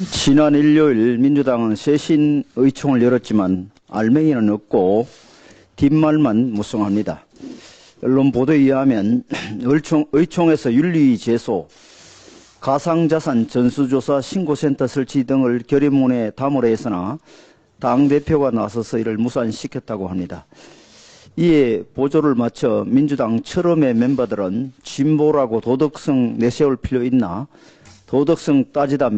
지난 일요일 민주당은 쇄신 의총을 열었지만 알맹이는 없고 뒷말만 무성합니다. 언론 보도에 의하면 의총에서 윤리 제소, 가상자산 전수조사 신고센터 설치 등을 결의문에 담으려 했으나 당대표가 나서서 이를 무산시켰다고 합니다. 이에 보조를 맞춰 민주당 철험의 멤버들은 진보라고 도덕성 내세울 필요 있나, 도덕성 따지다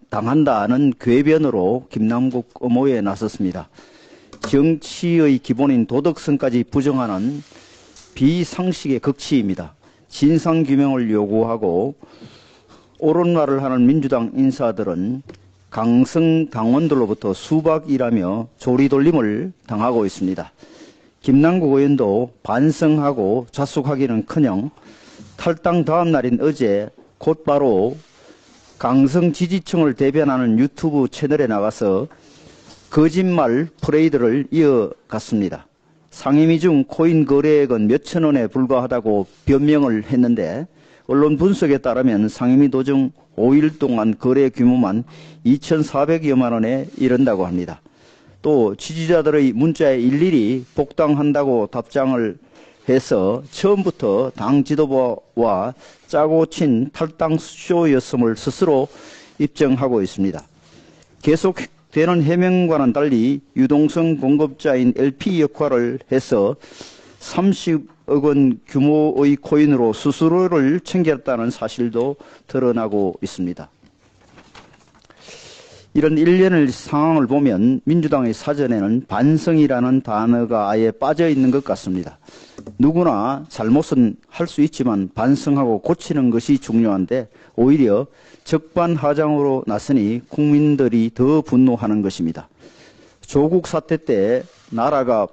당한다는 궤변으로 김남국 엄호에 나섰습니다. 정치의 기본인 도덕성까지 부정하는 비상식의 극치입니다. 진상규명을 요구하고 옳은 말을 하는 민주당 인사들은 강성 당원들로부터 수박이라며 조리돌림을 당하고 있습니다. 김남국 의원도 반성하고 자숙하기는커녕 탈당 다음 날인 어제 곧바로 강성 지지층을 대변하는 유튜브 채널에 나가서 거짓말 퍼레이드를 이어갔습니다. 상임위 중 코인 거래액은 몇천 원에 불과하다고 변명을 했는데 언론 분석에 따르면 상임위 도중 5일 동안 거래 규모만 2,400여만 원에 이른다고 합니다. 또 지지자들의 문자에 일일이 복당한다고 답장을 해서 처음부터 당 지도부와 짜고 친 탈당 쇼였음을 스스로 입증하고 있습니다. 계속되는 해명과는 달리 유동성 공급자인 LP 역할을 해서 30억 원 규모의 코인으로 수수료를 챙겼다는 사실도 드러나고 있습니다. 이런 일련의 상황을 보면 민주당의 사전에는 반성이라는 단어가 아예 빠져 있는 것 같습니다. 누구나 잘못은 할 수 있지만 반성하고 고치는 것이 중요한데 오히려 적반하장으로 나서니 국민들이 더 분노하는 것입니다. 조국 사태 때 나라가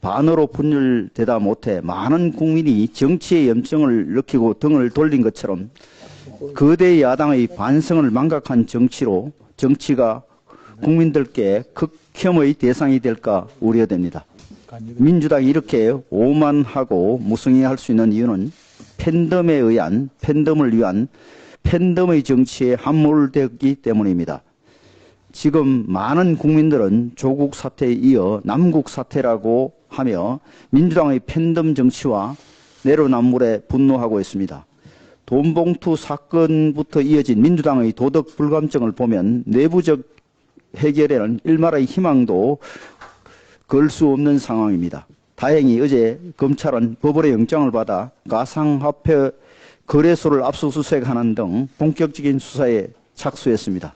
반으로 분열되다 못해 많은 국민이 정치의 염증을 느끼고 등을 돌린 것처럼 거대 야당의 반성을 망각한 정치가 국민들께 극혐의 대상이 될까 우려됩니다. 민주당이 이렇게 오만하고 무성의할 수 있는 이유는 팬덤을 위한 팬덤의 정치에 함몰되기 때문입니다. 지금 많은 국민들은 조국 사태에 이어 남국 사태라고 하며 민주당의 팬덤 정치와 내로남불에 분노하고 있습니다. 돈봉투 사건부터 이어진 민주당의 도덕 불감증을 보면 내부적 해결에는 일말의 희망도 걸 수 없는 상황입니다. 다행히 어제 검찰은 법원의 영장을 받아 가상화폐 거래소를 압수수색하는 등 본격적인 수사에 착수했습니다.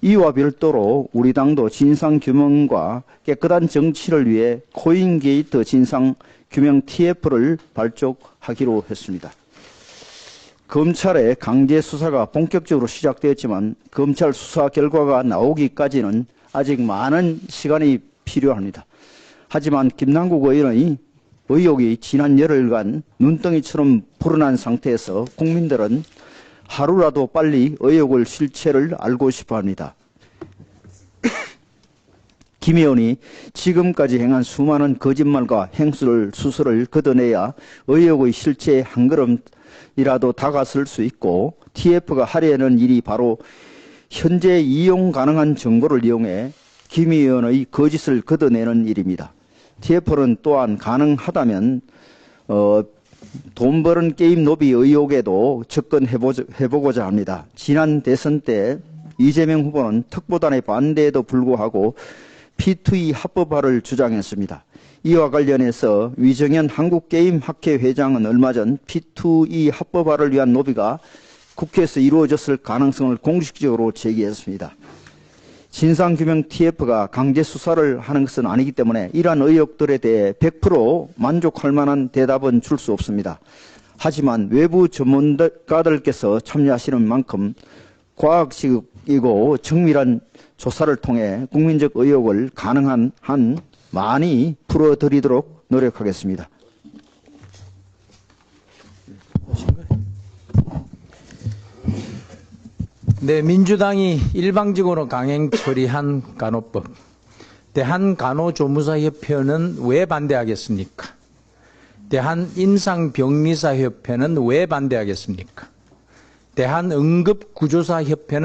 이와 별도로 우리 당도 진상규명과 깨끗한 정치를 위해 코인게이트 진상규명 TF를 발족하기로 했습니다. 검찰의 강제 수사가 본격적으로 시작되었지만 검찰 수사 결과가 나오기까지는 아직 많은 시간이 필요합니다. 하지만 김남국 의원의 의혹이 지난 열흘간 눈덩이처럼 불어난 상태에서 국민들은 하루라도 빨리 의혹의 실체를 알고 싶어 합니다. 김 의원이 지금까지 행한 수많은 거짓말과 수술을 걷어내야 의혹의 실체에 한 걸음이라도 다가설 수 있고 TF가 하려는 일이 바로 현재 이용 가능한 정보를 이용해 김 의원의 거짓을 걷어내는 일입니다. TF는 또한 가능하다면 돈 버는 게임 노비 의혹에도 접근해보고자 합니다. 지난 대선 때 이재명 후보는 특보단의 반대에도 불구하고 P2E 합법화를 주장했습니다. 이와 관련해서 위정현 한국게임학회 회장은 얼마 전 P2E 합법화를 위한 로비가 국회에서 이루어졌을 가능성을 공식적으로 제기했습니다. 진상규명 TF가 강제 수사를 하는 것은 아니기 때문에 이러한 의혹들에 대해 100% 만족할 만한 대답은 줄 수 없습니다. 하지만 외부 전문가들께서 참여하시는 만큼 과학적이고 정밀한 조사를 통해 국민적 의혹을 가능한 한 많이 풀어드리도록 노력하겠습니다. 네, 민주당이 일방적으로 강행 처리한 간호법. 대한간호조무사협회는 왜 반대하겠습니까? 대한임상병리사협회는 왜 반대하겠습니까? 대한응급구조사협회는